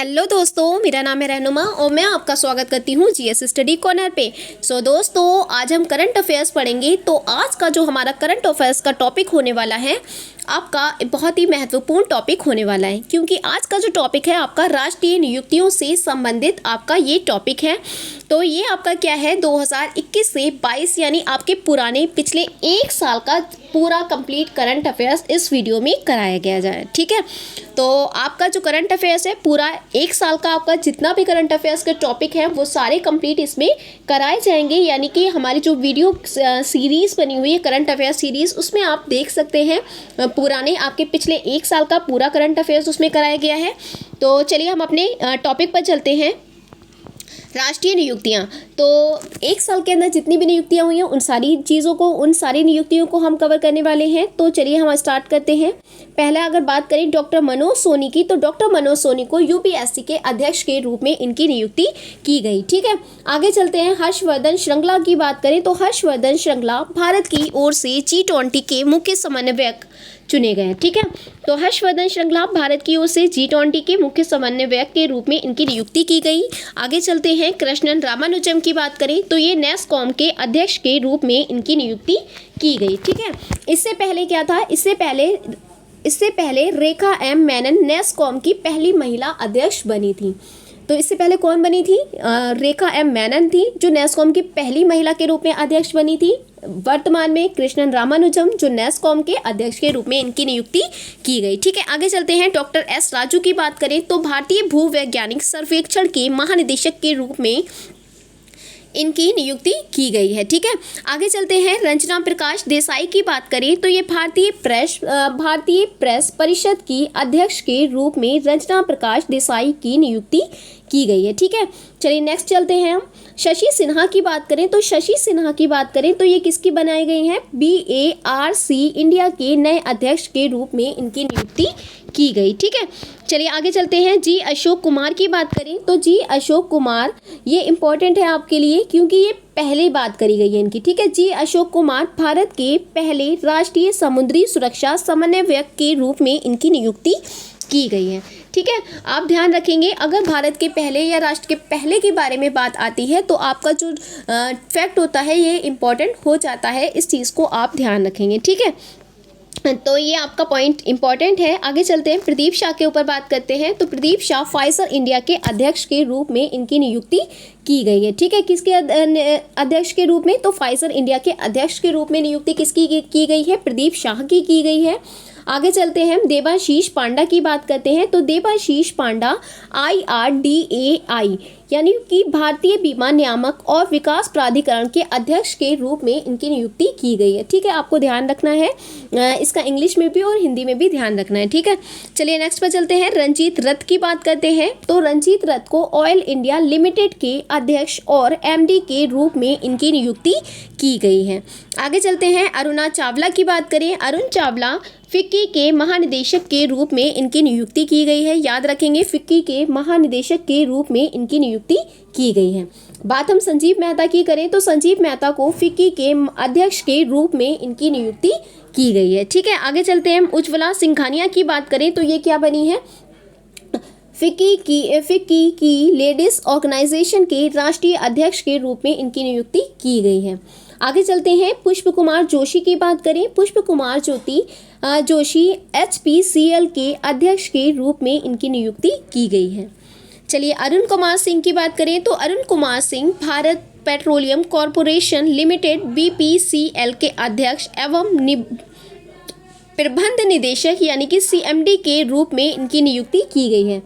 Hello दोस्तों, मेरा नाम है रहनुमा और मैं आपका स्वागत करती हूँ जीएस स्टडी कॉर्नर पे। दोस्तों, आज हम करंट अफेयर्स पढ़ेंगे। तो आज का जो हमारा करंट अफेयर्स का टॉपिक होने वाला है, आपका बहुत ही महत्वपूर्ण टॉपिक होने वाला है, क्योंकि आज का जो टॉपिक है आपका राष्ट्रीय नियुक्तियों से संबंधित आपका ये टॉपिक है। तो ये आपका क्या है, 2021 से 22 यानी आपके पुराने पिछले एक साल का पूरा कंप्लीट करंट अफेयर्स इस वीडियो में कराया गया जाए। ठीक है, तो आपका जो करंट अफेयर्स है पूरा एक साल का, आपका जितना भी करंट अफेयर्स के टॉपिक हैं वो सारे कंप्लीट इसमें कराए जाएंगे। यानी कि हमारी जो वीडियो सीरीज़ बनी हुई है करंट अफेयर्स सीरीज़, उसमें आप देख सकते हैं पुराने आपके पिछले एक साल का पूरा करंट अफेयर्स उसमें कराया गया है। तो चलिए हम अपने टॉपिक पर चलते हैं। राष्ट्रीय नियुक्तियां, तो एक साल के अंदर जितनी भी नियुक्तियां हुई हैं उन सारी चीज़ों को, उन सारी नियुक्तियों को हम कवर करने वाले हैं। तो चलिए हम स्टार्ट करते हैं। पहला अगर बात करें डॉक्टर मनोज सोनी की, तो डॉक्टर मनोज सोनी को यूपीएससी के अध्यक्ष के रूप में इनकी नियुक्ति की गई। ठीक है, आगे चलते हैं। हर्षवर्धन श्रृंगला की बात करें तो हर्षवर्धन श्रृंगला भारत की ओर से G20 के मुख्य समन्वयक चुने गए। ठीक है, तो हर्षवर्धन श्रृंगला भारत की ओर से G20 के मुख्य समन्वयक के रूप में इनकी नियुक्ति की गई। आगे चलते हैं। कृष्णन रामानुजम की बात करें तो ये नेस्कॉम के अध्यक्ष के रूप में इनकी नियुक्ति की गई। ठीक है, इससे पहले क्या था, इससे पहले रेखा एम मेनन नेस्कॉम की पहली महिला अध्यक्ष बनी थी। तो इससे पहले कौन बनी थी? रेखा एम मेनन थी जो नेस्कॉम की पहली महिला के रूप में अध्यक्ष बनी थी। वर्तमान में कृष्णन रामानुजम जो नेस्कॉम के अध्यक्ष के रूप में इनकी नियुक्ति की गई। ठीक है, आगे चलते हैं। डॉक्टर एस राजू की बात करें तो भारतीय भूवैज्ञानिक सर्वेक्षण के महानिदेशक के रूप में इनकी नियुक्ति की गई है। ठीक है, आगे चलते हैं। रंजना प्रकाश देसाई की बात करें तो ये भारतीय प्रेस परिषद की अध्यक्ष के रूप में रंजना प्रकाश देसाई की नियुक्ति की गई है। ठीक है, चलिए नेक्स्ट चलते हैं हम। शशि सिन्हा की बात करें तो ये किसकी बनाई गई हैं? BARC इंडिया के नए अध्यक्ष के रूप में इनकी नियुक्ति की गई। ठीक है, चलिए आगे चलते हैं। जी अशोक कुमार की बात करें तो जी अशोक कुमार, ये इंपॉर्टेंट है आपके लिए क्योंकि ये पहले बात करी गई है इनकी। ठीक है, जी अशोक कुमार भारत के पहले राष्ट्रीय समुद्री सुरक्षा समन्वयक के रूप में इनकी नियुक्ति की गई है। ठीक है, आप ध्यान रखेंगे अगर भारत के पहले या राष्ट्र के पहले के बारे में बात आती है तो आपका जो फैक्ट होता है ये इम्पॉर्टेंट हो जाता है, इस चीज़ को आप ध्यान रखेंगे। ठीक है, तो ये आपका पॉइंट इंपॉर्टेंट है। आगे चलते हैं। प्रदीप शाह के ऊपर बात करते हैं तो प्रदीप शाह फाइजर इंडिया के अध्यक्ष के रूप में इनकी नियुक्ति की गई है। ठीक है, किसके अध्यक्ष के रूप में? तो फाइजर इंडिया के अध्यक्ष के रूप में नियुक्ति किसकी की गई है? प्रदीप शाह की गई है। आगे चलते हैं। देबाशीष पांडा की बात करते हैं तो देबाशीष पांडा IRDAI यानी कि भारतीय बीमा नियामक और विकास प्राधिकरण के अध्यक्ष के रूप में इनकी नियुक्ति की गई है। ठीक है, आपको ध्यान रखना है, इसका इंग्लिश में भी और हिंदी में भी ध्यान रखना है। ठीक है, चलिए नेक्स्ट पर चलते हैं। रंजीत रथ की बात करते हैं तो रंजीत रथ को ऑयल इंडिया लिमिटेड के अध्यक्ष और MD के रूप में इनकी नियुक्ति की गई है। आगे चलते हैं। अरुणा चावला की बात करें, अरुण चावला फिक्की के महानिदेशक के रूप में इनकी नियुक्ति की गई है। याद रखेंगे, फिक्की के महानिदेशक के रूप में इनकी नियुक्ति की गई है। बात हम संजीव मेहता की करें तो संजीव मेहता को फिक्की के अध्यक्ष के रूप में इनकी नियुक्ति की गई है। ठीक है, आगे चलते हैं। उज्ज्वला सिंघानिया की बात करें तो ये क्या बनी है? फिक्की की लेडीज ऑर्गेनाइजेशन के राष्ट्रीय अध्यक्ष के रूप में इनकी नियुक्ति की गई है। आगे चलते हैं। पुष्प कुमार जोशी की बात करें, पुष्प कुमार जोशी HPCL के अध्यक्ष के रूप में इनकी नियुक्ति की गई है। चलिए अरुण कुमार सिंह की बात करें तो Arun Kumar Singh Bharat petroleum corporation limited BPCL के अध्यक्ष एवं प्रबंध निदेशक यानी कि CMD के रूप में इनकी नियुक्ति की गई है।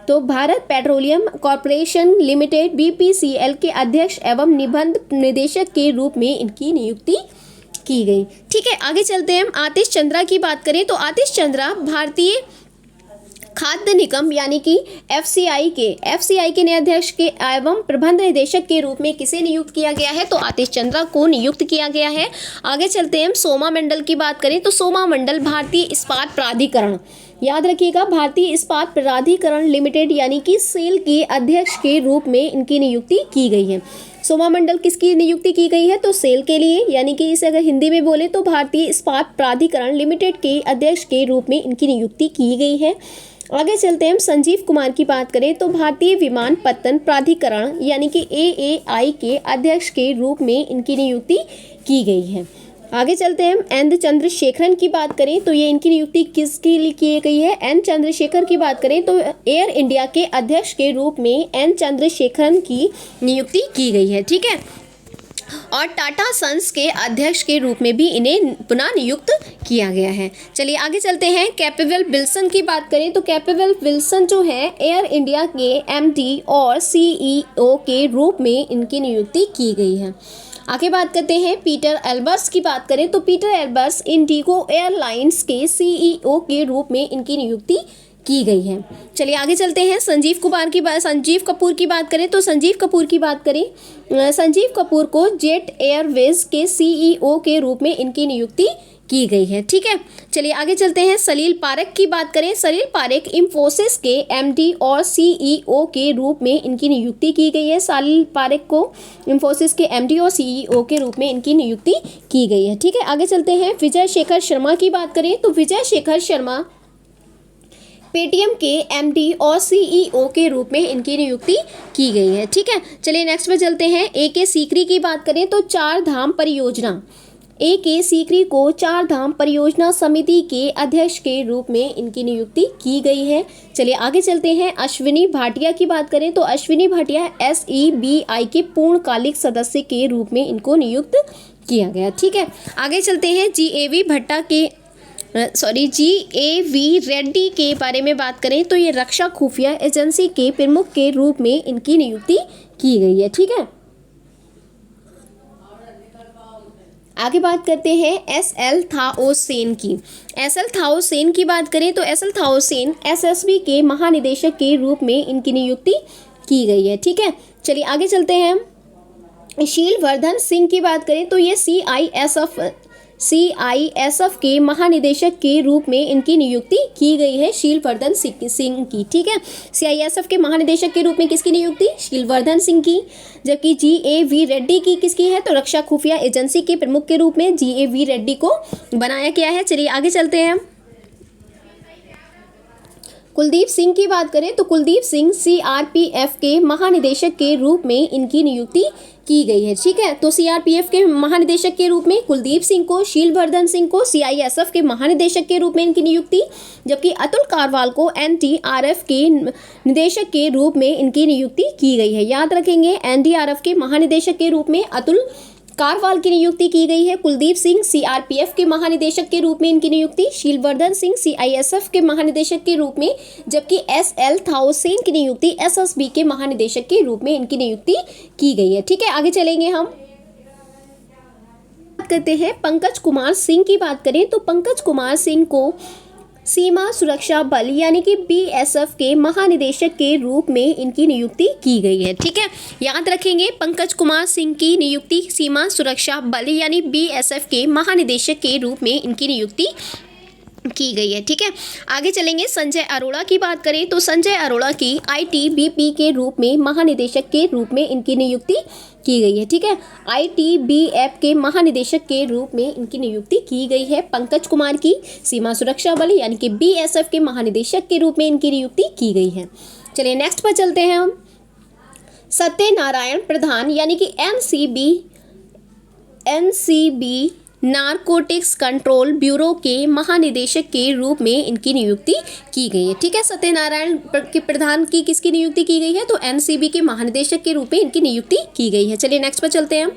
तो Bharat petroleum corporation limited BPCL के अध्यक्ष एवं निबंध निदेशक के रूप में इनकी नियुक्ति की गई। ठीक है, आगे चलते हैं। हम आतिश चंद्रा की बात करें तो आतिश चंद्रा भारतीय खाद्य निगम यानी कि FCI के नए अध्यक्ष के एवं प्रबंध निदेशक के रूप में किसे नियुक्त किया गया है? तो आतिश चंद्रा को नियुक्त किया गया है। आगे चलते हैं। हम सोमा मंडल की बात करें तो सोमा मंडल भारतीय इस्पात प्राधिकरण, याद रखिएगा, भारतीय इस्पात प्राधिकरण लिमिटेड यानी कि सेल के अध्यक्ष के रूप में इनकी नियुक्ति की गई है। सोमा मंडल किसकी नियुक्ति की गई है? तो सेल के लिए, यानी कि इसे अगर हिंदी में बोले तो भारतीय इस्पात प्राधिकरण लिमिटेड के अध्यक्ष के रूप में इनकी नियुक्ति की गई है। आगे चलते हैं हम संजीव कुमार की बात करें तो भारतीय विमानपत्तन प्राधिकरण यानी कि AAI के अध्यक्ष के रूप में इनकी नियुक्ति की गई है। आगे चलते हैं हम एन चंद्रशेखरन की बात करें तो ये इनकी नियुक्ति किसके लिए की गई है। एन चंद्रशेखर की बात करें तो एयर इंडिया के अध्यक्ष के रूप में एन चंद्रशेखरन की नियुक्ति की गई है, ठीक है। और टाटा सन्स के अध्यक्ष के रूप में भी इन्हें पुनः नियुक्त किया गया है। चलिए आगे चलते हैं कैपेबल विल्सन की बात करें तो कैपेबल विल्सन जो है एयर इंडिया के MD और CEO के रूप में इनकी नियुक्ति की गई है। आगे बात करते हैं पीटर एल्बर्स की बात करें तो पीटर एल्बर्स इंडिगो एयरलाइंस के CEO के रूप में इनकी नियुक्ति की गई है। चलिए आगे चलते हैं संजीव कपूर की बात करें तो संजीव कपूर को जेट एयरवेज के CEO के रूप में इनकी नियुक्ति की गई है, ठीक है। चलिए आगे चलते हैं सलील पारेख की बात करें। सलील पारेख इंफोसिस के MD और CEO के रूप में इनकी नियुक्ति की गई है। सलील पारेख को इंफोसिस के MD और CEO के रूप में इनकी नियुक्ति की गई है, ठीक है। आगे चलते हैं विजय शेखर शर्मा की बात करें तो विजय शेखर शर्मा पेटीएम के MD और CEO के रूप में इनकी नियुक्ति की गई है, ठीक है। चलिए नेक्स्ट पे चलते हैं AK सीकरी की बात करें तो चार धाम परियोजना AK सीकरी को चार धाम परियोजना समिति के अध्यक्ष के रूप में इनकी नियुक्ति की गई है। चलिए आगे चलते हैं अश्विनी भाटिया की बात करें तो अश्विनी भाटिया SEBI के पूर्णकालिक सदस्य के रूप में इनको नियुक्त किया गया, ठीक है। आगे चलते हैं GAV रेड्डी के बारे में बात करें तो ये रक्षा खुफिया एजेंसी के प्रमुख के रूप में इनकी नियुक्ति की गई है, ठीक है। आगे बात करते हैं SL थाओसेन की। SL थाओसेन की बात करें तो SL थाओसेन SSB के महानिदेशक के रूप में इनकी नियुक्ति की गई है, ठीक है। चलिए आगे चलते हैं शीलवर्धन सिंह की बात करें तो ये CISF के महानिदेशक के रूप में इनकी नियुक्ति की गई है शीलवर्धन सिंह की, ठीक है। CISF के महानिदेशक के रूप में किसकी नियुक्ति? शीलवर्धन सिंह की। जबकि GAV रेड्डी की किसकी है तो रक्षा खुफिया एजेंसी के प्रमुख के रूप में GAV रेड्डी को बनाया गया है। चलिए आगे चलते हैं कुलदीप सिंह की बात करें तो कुलदीप सिंह CRPF के महानिदेशक के रूप में इनकी नियुक्ति की गई है, ठीक है। तो CRPF के महानिदेशक के रूप में कुलदीप सिंह को, शीलवर्धन सिंह को CISF के महानिदेशक के रूप में इनकी नियुक्ति, जबकि अतुल कारवाल को NDRF के निदेशक के रूप में इनकी नियुक्ति की गई है। याद रखेंगे NDRF के महानिदेशक के रूप में अतुल कारवाल की नियुक्ति की गई है। कुलदीप सिंह CRPF के महानिदेशक के रूप में इनकी नियुक्ति, शीलवर्धन सिंह CISF के महानिदेशक के रूप में, जबकि SL थाओसेन की नियुक्ति SSB के महानिदेशक के रूप में इनकी नियुक्ति की गई है, ठीक है। आगे चलेंगे हम बात करते हैं पंकज कुमार सिंह की बात करें तो पंकज कुमार सिंह को सीमा सुरक्षा बल यानी कि BSF के महानिदेशक के रूप में इनकी नियुक्ति की गई है, ठीक है। याद रखेंगे पंकज कुमार सिंह की नियुक्ति सीमा सुरक्षा बल यानी BSF के महानिदेशक के रूप में इनकी नियुक्ति की गई है, ठीक है। आगे चलेंगे संजय अरोड़ा की बात करें तो संजय अरोड़ा की ITBP के रूप में महानिदेशक के रूप में इनकी नियुक्ति की गई है, ठीक है। ITBF के महानिदेशक के रूप में इनकी नियुक्ति की गई है। पंकज कुमार की सीमा सुरक्षा बल यानी कि BSF के महानिदेशक के रूप में इनकी नियुक्ति की गई है। चलिए नेक्स्ट पर चलते हैं हम सत्यनारायण प्रधान यानी कि NCB नारकोटिक्स कंट्रोल ब्यूरो के महानिदेशक के रूप में इनकी नियुक्ति की गई है, ठीक है। सत्यनारायण के प्रधान की किसकी नियुक्ति की गई है तो NCB के महानिदेशक के रूप में इनकी नियुक्ति की गई है। चलिए नेक्स्ट पर चलते हैं।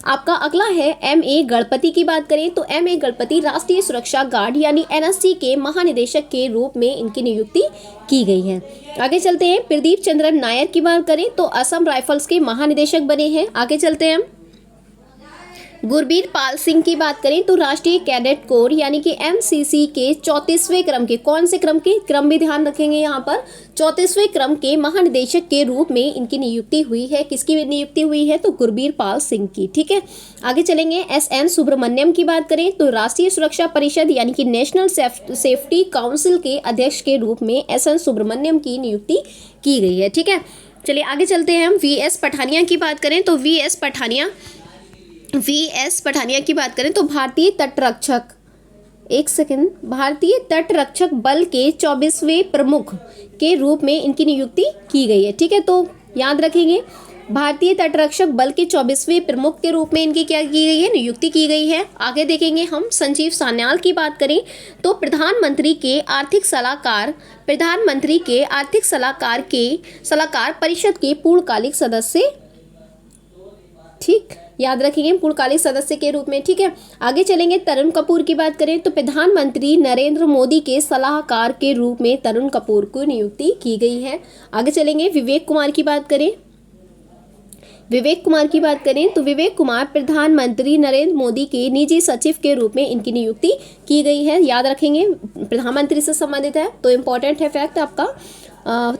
आपका अगला है MA गणपति की बात करें तो MA गणपति राष्ट्रीय सुरक्षा गार्ड यानी NSG के महानिदेशक के रूप में इनकी नियुक्ति की गई है। आगे चलते हैं प्रदीप चंद्रन नायर की बात करें तो असम राइफल्स के महानिदेशक बने हैं। आगे चलते हैं गुरबीर पाल सिंह की बात करें तो राष्ट्रीय कैडेट कोर यानी कि NCC के 34वें क्रम के, कौन से क्रम के, क्रम भी ध्यान रखेंगे यहाँ पर, 34वें क्रम के महानिदेशक के रूप में इनकी नियुक्ति हुई है। किसकी नियुक्ति हुई है तो गुरबीर पाल सिंह की, ठीक है। आगे चलेंगे SN सुब्रमण्यम की बात करें तो राष्ट्रीय सुरक्षा परिषद यानी कि नेशनल सेफ्टी काउंसिल के अध्यक्ष के रूप में SN सुब्रमण्यम की नियुक्ति की गई है, ठीक है। चलिए आगे चलते हैं हम VS पठानिया की बात करें तो VS पठानिया की बात करें तो भारतीय तटरक्षक एक सेकंड, भारतीय तट रक्षक बल के 24वें प्रमुख के रूप में इनकी नियुक्ति की गई है। ठीक है, तो याद रखेंगे भारतीय तटरक्षक बल के 24वें प्रमुख के रूप में इनकी क्या की गई है, नियुक्ति की गई है। आगे देखेंगे हम संजीव सान्याल की बात करें तो प्रधानमंत्री के आर्थिक सलाहकार परिषद के पूर्णकालिक सदस्य, ठीक, याद रखेंगे पूर्णकालिक सदस्य के रूप में। ठीक है, आगे चलेंगे तरुण कपूर की बात करें तो प्रधानमंत्री नरेंद्र मोदी के सलाहकार के रूप में तरुण कपूर को नियुक्ति की गई है। आगे चलेंगे विवेक कुमार की बात करें तो विवेक कुमार प्रधानमंत्री नरेंद्र मोदी के निजी सचिव के रूप में इनकी नियुक्ति की गई है। याद रखेंगे प्रधानमंत्री से संबंधित है तो इम्पोर्टेंट है फैक्ट आपका।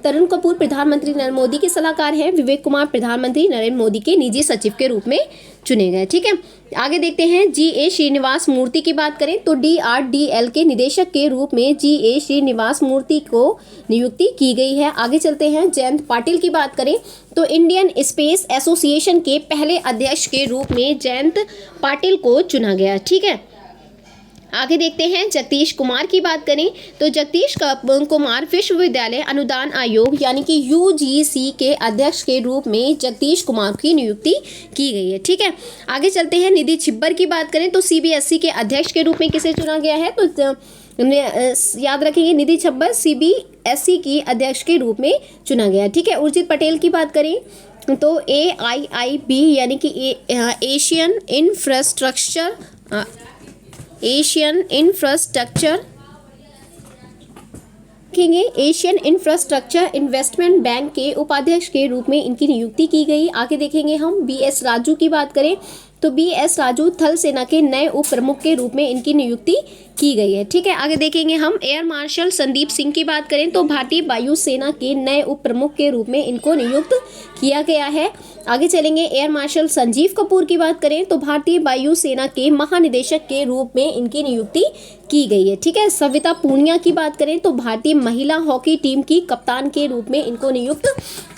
तरुण कपूर प्रधानमंत्री नरेंद्र मोदी के सलाहकार हैं, विवेक कुमार प्रधानमंत्री नरेंद्र मोदी के निजी सचिव के रूप में चुने गए। ठीक है, आगे देखते हैं जी.ए. श्रीनिवास मूर्ति की बात करें तो DRDL के निदेशक के रूप में जी.ए. श्रीनिवास मूर्ति को नियुक्ति की गई है। आगे चलते हैं जयंत पाटिल की बात करें तो इंडियन स्पेस एसोसिएशन के पहले अध्यक्ष के रूप में जयंत पाटिल को चुना गया। ठीक है, आगे देखते हैं जगदीश कुमार की बात करें तो जगदीश कुमार विश्वविद्यालय अनुदान आयोग यानी कि UGC के अध्यक्ष के रूप में जगदीश कुमार की नियुक्ति की गई है। ठीक है, आगे चलते हैं निधि छिब्बर की बात करें तो CBSE के अध्यक्ष के रूप में किसे चुना गया है तो याद रखेंगे निधि छिब्बर CBSE की अध्यक्ष के रूप में चुना गया। ठीक है, उर्जित पटेल की बात करें तो AIIB यानी कि एशियन इंफ्रास्ट्रक्चर इन्वेस्टमेंट बैंक के उपाध्यक्ष के रूप में इनकी नियुक्ति की गई। आगे देखेंगे हम BS राजू की बात करें तो BS राजू थल सेना के नए उप प्रमुख के रूप में इनकी नियुक्ति की गई है। ठीक है, आगे देखेंगे हम एयर मार्शल संदीप सिंह की बात करें तो भारतीय वायु सेना के नए उप प्रमुख के रूप में इनको नियुक्त किया गया है। आगे चलेंगे एयर मार्शल संजीव कपूर की बात करें तो भारतीय वायु सेना के महानिदेशक के रूप में इनकी नियुक्ति की गई है। ठीक है, सविता पूनिया की बात करें तो भारतीय महिला हॉकी टीम की कप्तान के रूप में इनको नियुक्त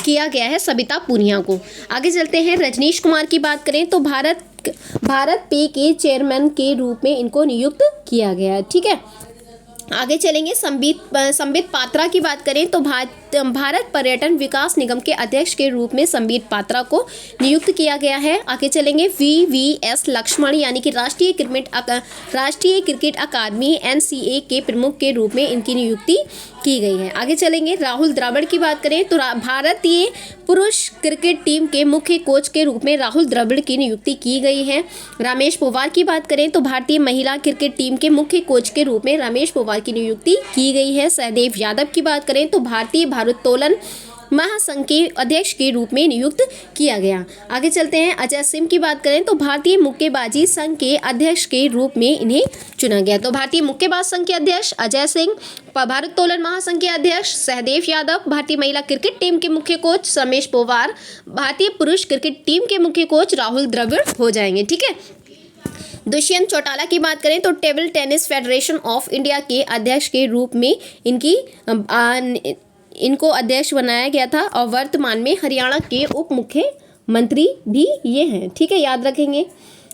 किया गया है, सविता पूनिया को। आगे चलते हैं रजनीश कुमार की बात करें तो भारत पे के चेयरमैन के रूप में इनको नियुक्त किया गया है। ठीक है, आगे चलेंगे संबित पात्रा की बात करें तो भारत पर्यटन विकास निगम के अध्यक्ष के रूप में संबित पात्रा को नियुक्त किया गया है। आगे चलेंगे VVS लक्ष्मण यानी कि राष्ट्रीय क्रिकेट अकादमी NCA के प्रमुख के रूप में इनकी नियुक्ति की गई है। आगे चलेंगे राहुल द्रविड़ की बात करें तो भारतीय पुरुष क्रिकेट टीम के मुख्य कोच के रूप में राहुल द्रविड़ की नियुक्ति की गई है। रमेश पोवार की बात करें तो भारतीय महिला क्रिकेट टीम के मुख्य कोच के रूप में रमेश पोवार की नियुक्ति की गई है। सहदेव यादव की बात करें तो भारतीय भारोत्तोलन महासंघ के अध्यक्ष के रूप में नियुक्त किया गया। आगे चलते हैं अजय सिंह की बात करें तो भारतीय मुक्केबाजी संघ के अध्यक्ष के रूप में इन्हें चुना गया। तो भारतीय मुक्केबाज संघ के अध्यक्ष अजय सिंह, भारोत्तोलन महासंघ के अध्यक्ष सहदेव यादव, भारतीय महिला क्रिकेट टीम के मुख्य कोच रमेश पोवार, भारतीय पुरुष क्रिकेट टीम के मुख्य कोच राहुल द्रविड़ हो जाएंगे। ठीक है, दुष्यंत चौटाला की बात करें तो table tennis federation of India के अध्यक्ष के रूप में इनको अध्यक्ष बनाया गया था और वर्तमान में हरियाणा के उप मुख्यमंत्री भी ये हैं। ठीक है, याद रखेंगे।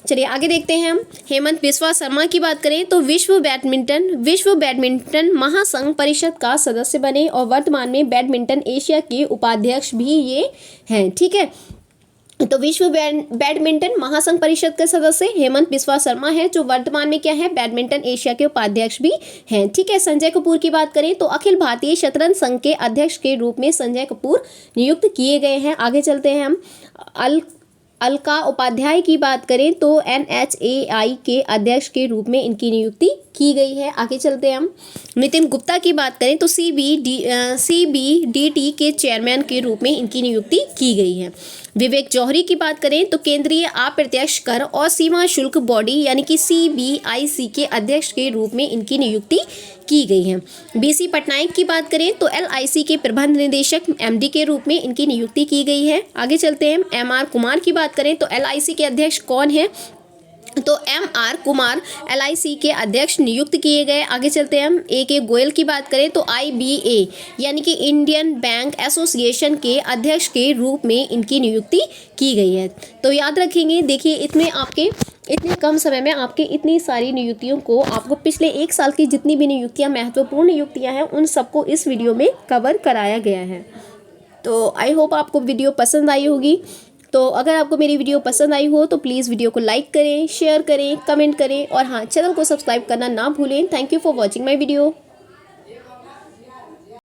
चलिए आगे देखते हैं हम हेमंत बिस्वा शर्मा की बात करें तो विश्व बैडमिंटन महासंघ परिषद का सदस्य बने और वर्तमान में बैडमिंटन एशिया के उपाध्यक्ष भी ये हैं। ठीक है, तो विश्व बैडमिंटन महासंघ परिषद के सदस्य हेमंत बिस्वा शर्मा है जो वर्तमान में क्या है, बैडमिंटन एशिया के उपाध्यक्ष भी हैं। ठीक है, संजय कपूर की बात करें तो अखिल भारतीय शतरंज संघ के अध्यक्ष के रूप में संजय कपूर नियुक्त किए गए हैं। आगे चलते हैं हम अलका उपाध्याय की बात करें तो NHAI के अध्यक्ष के रूप में इनकी नियुक्ति की गई है। आगे चलते हैं हम नितिन गुप्ता की बात करें तो CBDT के चेयरमैन के रूप में इनकी नियुक्ति की गई है। विवेक जौहरी की बात करें तो केंद्रीय अप्रत्यक्ष कर और सीमा शुल्क बॉडी यानी कि CBIC के अध्यक्ष के रूप में इनकी नियुक्ति की गई है। BC पटनायक की बात करें तो LIC के प्रबंध निदेशक MD के रूप में इनकी नियुक्ति की गई है। आगे चलते हैं MR कुमार की बात करें तो LIC के अध्यक्ष कौन है, तो MR कुमार LIC के अध्यक्ष नियुक्त किए गए। आगे चलते हैं हम AK गोयल की बात करें तो IBA यानी कि इंडियन बैंक एसोसिएशन के अध्यक्ष के रूप में इनकी नियुक्ति की गई है। तो याद रखेंगे, देखिए इसमें आपके इतने कम समय में आपकी इतनी सारी नियुक्तियों को, आपको पिछले 1 साल की जितनी भी नियुक्तियां, महत्वपूर्ण नियुक्तियां हैं, उन सबको इस वीडियो में कवर कराया गया है। तो आई होप आपको वीडियो पसंद आई होगी। तो अगर आपको मेरी वीडियो पसंद आई हो तो प्लीज़ वीडियो को लाइक करें, शेयर करें, कमेंट करें और हाँ, चैनल को सब्सक्राइब करना ना भूलें। Thank you for watching my video.